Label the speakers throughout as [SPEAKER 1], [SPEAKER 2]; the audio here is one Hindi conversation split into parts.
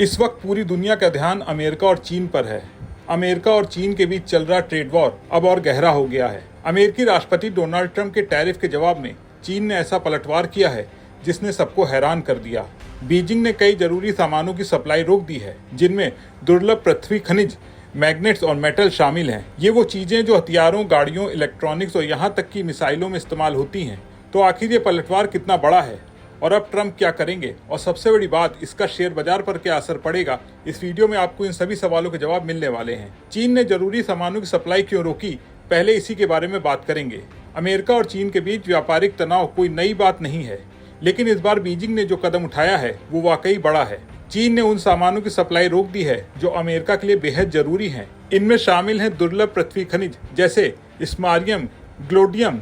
[SPEAKER 1] इस वक्त पूरी दुनिया का ध्यान अमेरिका और चीन पर है। अमेरिका और चीन के बीच चल रहा ट्रेड वॉर अब और गहरा हो गया है। अमेरिकी राष्ट्रपति डोनाल्ड ट्रंप के टैरिफ के जवाब में चीन ने ऐसा पलटवार किया है जिसने सबको हैरान कर दिया। बीजिंग ने कई जरूरी सामानों की सप्लाई रोक दी है, जिनमें दुर्लभ पृथ्वी खनिज, मैग्नेट्स और मेटल शामिल हैं। ये वो चीजें जो हथियारों, गाड़ियों, इलेक्ट्रॉनिक्स और यहाँ तक कि मिसाइलों में इस्तेमाल होती हैं। तो आखिर ये पलटवार कितना बड़ा है और अब ट्रंप क्या करेंगे, और सबसे बड़ी बात, इसका शेयर बाजार पर क्या असर पड़ेगा? इस वीडियो में आपको इन सभी सवालों के जवाब मिलने वाले हैं। चीन ने जरूरी सामानों की सप्लाई क्यों रोकी, पहले इसी के बारे में बात करेंगे। अमेरिका और चीन के बीच व्यापारिक तनाव कोई नई बात नहीं है, लेकिन इस बार बीजिंग ने जो कदम उठाया है वो वाकई बड़ा है। चीन ने उन सामानों की सप्लाई रोक दी है जो अमेरिका के लिए बेहद जरूरी हैं। इनमें शामिल हैं दुर्लभ पृथ्वी खनिज जैसे स्मारियम, ग्लोडियम,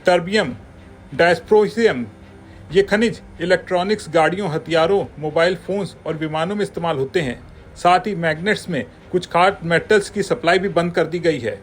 [SPEAKER 1] टर्बियम, डायस्प्रोसियम। ये खनिज इलेक्ट्रॉनिक्स, गाड़ियों, हथियारों, मोबाइल फोन्स और विमानों में इस्तेमाल होते हैं। साथ ही मैग्नेट्स में कुछ खास मेटल्स की सप्लाई भी बंद कर दी गई है।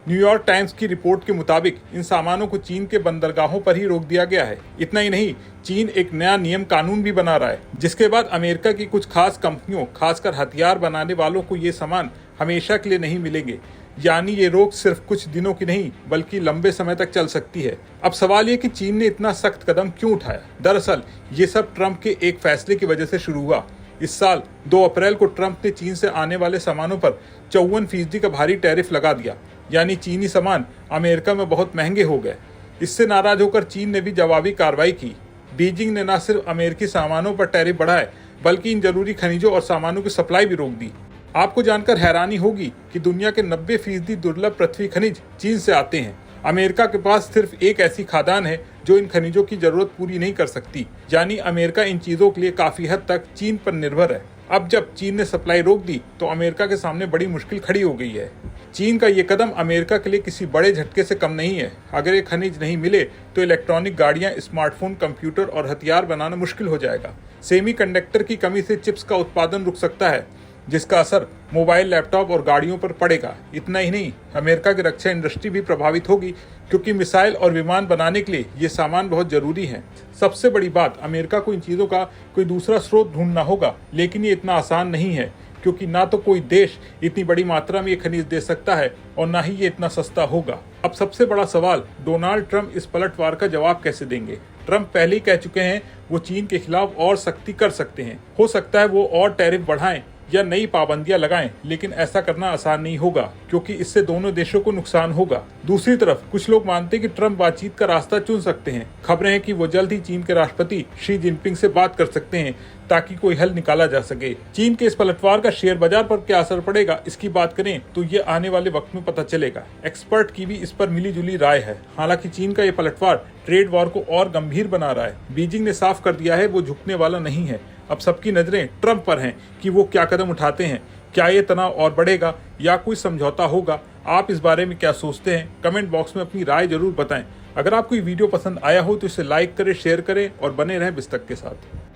[SPEAKER 1] न्यूयॉर्क टाइम्स की रिपोर्ट के मुताबिक इन सामानों को चीन के बंदरगाहों पर ही रोक दिया गया है। इतना ही नहीं, चीन एक नया नियम कानून भी बना रहा है, जिसके बाद अमेरिका की कुछ खास कंपनियों, खासकर हथियार बनाने वालों को ये सामान हमेशा के लिए नहीं मिलेंगे। यानी ये रोक सिर्फ कुछ दिनों की नहीं बल्कि लंबे समय तक चल सकती है। अब सवाल ये कि चीन ने इतना सख्त कदम क्यों उठाया। दरअसल ये सब ट्रंप के एक फैसले की वजह से शुरू हुआ। इस साल 2 अप्रैल को ट्रंप ने चीन से आने वाले सामानों पर 54% का भारी टैरिफ लगा दिया। यानी चीनी सामान अमेरिका में बहुत महंगे हो गए। इससे नाराज होकर चीन ने भी जवाबी कार्रवाई की। बीजिंग ने न सिर्फ अमेरिकी सामानों पर टैरिफ बढ़ाए बल्कि इन जरूरी खनिजों और सामानों की सप्लाई भी रोक दी। आपको जानकर हैरानी होगी कि दुनिया के 90% दुर्लभ पृथ्वी खनिज चीन से आते हैं। अमेरिका के पास सिर्फ एक ऐसी खादान है जो इन खनिजों की जरूरत पूरी नहीं कर सकती। यानी अमेरिका इन चीजों के लिए काफी हद तक चीन पर निर्भर है। अब जब चीन ने सप्लाई रोक दी तो अमेरिका के सामने बड़ी मुश्किल खड़ी हो गई है। चीन का ये कदम अमेरिका के लिए किसी बड़े झटके से कम नहीं है। अगर ये खनिज नहीं मिले तो इलेक्ट्रॉनिक गाड़ियां, स्मार्टफोन, कंप्यूटर और हथियार बनाना मुश्किल हो जाएगा। सेमीकंडक्टर की कमी से चिप्स का उत्पादन रुक सकता है, जिसका असर मोबाइल, लैपटॉप और गाड़ियों पर पड़ेगा। इतना ही नहीं, अमेरिका की रक्षा इंडस्ट्री भी प्रभावित होगी, क्योंकि मिसाइल और विमान बनाने के लिए ये सामान बहुत जरूरी हैं। सबसे बड़ी बात, अमेरिका को इन चीज़ों का कोई दूसरा स्रोत ढूंढना होगा, लेकिन ये इतना आसान नहीं है, क्योंकि ना तो कोई देश इतनी बड़ी मात्रा में ये खनिज दे सकता है और ना ही ये इतना सस्ता होगा। अब सबसे बड़ा सवाल, डोनाल्ड ट्रंप इस पलटवार का जवाब कैसे देंगे। ट्रंप पहले ही कह चुके हैं वो चीन के खिलाफ और सख्ती कर सकते हैं। हो सकता है वो और टैरिफ बढ़ाएं या नई पाबंदियां लगाएं, लेकिन ऐसा करना आसान नहीं होगा, क्योंकि इससे दोनों देशों को नुकसान होगा। दूसरी तरफ कुछ लोग मानते हैं कि ट्रंप बातचीत का रास्ता चुन सकते हैं। खबरें हैं कि वो जल्द ही चीन के राष्ट्रपति शी जिनपिंग से बात कर सकते हैं ताकि कोई हल निकाला जा सके। चीन के इस पलटवार का शेयर बाजार पर क्या असर पड़ेगा, इसकी बात करें तो ये आने वाले वक्त में पता चलेगा। एक्सपर्ट की भी इस पर मिली जुली राय है। हालांकि चीन का ये पलटवार ट्रेड वॉर को और गंभीर बना रहा है। बीजिंग ने साफ कर दिया है वो झुकने वाला नहीं है। अब सबकी नजरें ट्रंप पर हैं कि वो क्या कदम उठाते हैं। क्या ये तनाव और बढ़ेगा या कोई समझौता होगा? आप इस बारे में क्या सोचते हैं? कमेंट बॉक्स में अपनी राय जरूर बताएं। अगर आपको ये वीडियो पसंद आया हो तो इसे लाइक करें, शेयर करें और बने रहें बिस्तक के साथ।